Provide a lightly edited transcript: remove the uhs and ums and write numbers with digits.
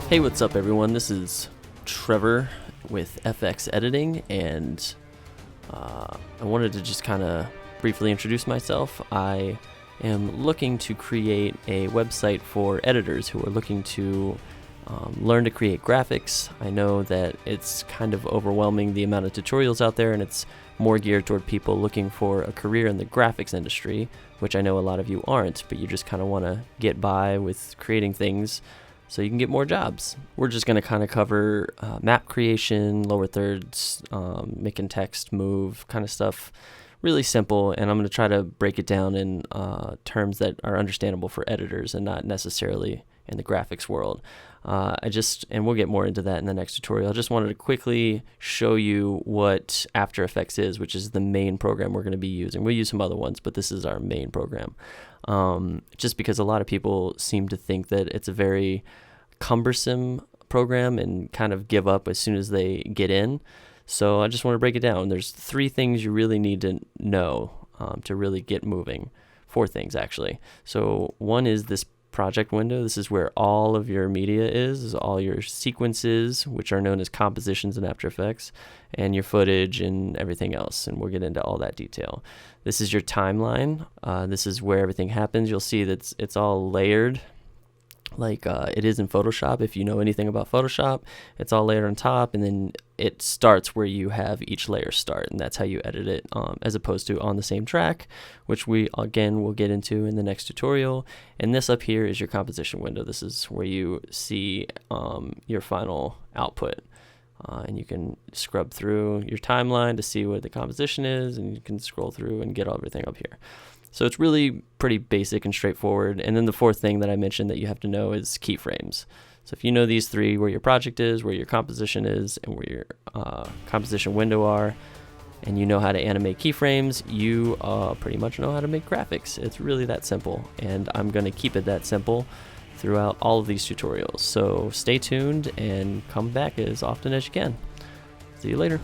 Hey, what's up everyone? This is Trevor with FX Editing, and I wanted to just kind of briefly introduce myself. I am looking to create a website for editors who are looking to learn to create graphics. I know that it's kind of overwhelming, the amount of tutorials out there, and it's more geared toward people looking for a career in the graphics industry, which I know a lot of you aren't, but you just kind of want to get by with creating things so you can get more jobs. We're just going to kind of cover map creation, lower thirds, making text move, kind of stuff. Really simple, and I'm going to try to break it down in terms that are understandable for editors and not necessarily in the graphics world. And we'll get more into that in the next tutorial. I just wanted to quickly show you what After Effects is, which is the main program we're going to be using. We'll use some other ones, but this is our main program. Just because a lot of people seem to think that it's a very cumbersome program and kind of give up as soon as they get in. So I just want to break it down. There's 3 things you really need to know to really get moving. 4 things, actually. So one is this project window. This is where all of your media is all your sequences, which are known as compositions in After Effects, and your footage and everything else, and we'll get into all that detail. This is your timeline. This is where everything happens. You'll see that it's all layered like it is in Photoshop. If you know anything about Photoshop, it's all layered on top, and then it starts where you have each layer start, and that's how you edit it, as opposed to on the same track, which we again will get into in the next tutorial. And this up here is your composition window. This is where you see your final output, and you can scrub through your timeline to see what the composition is, and you can scroll through and get everything up here. So it's really pretty basic and straightforward. And then the 4th thing that I mentioned that you have to know is keyframes. So if you know these 3, where your project is, where your composition is, and where your composition window are, and you know how to animate keyframes, you pretty much know how to make graphics. It's really that simple, and I'm going to keep it that simple throughout all of these tutorials. So stay tuned and come back as often as you can. See you later.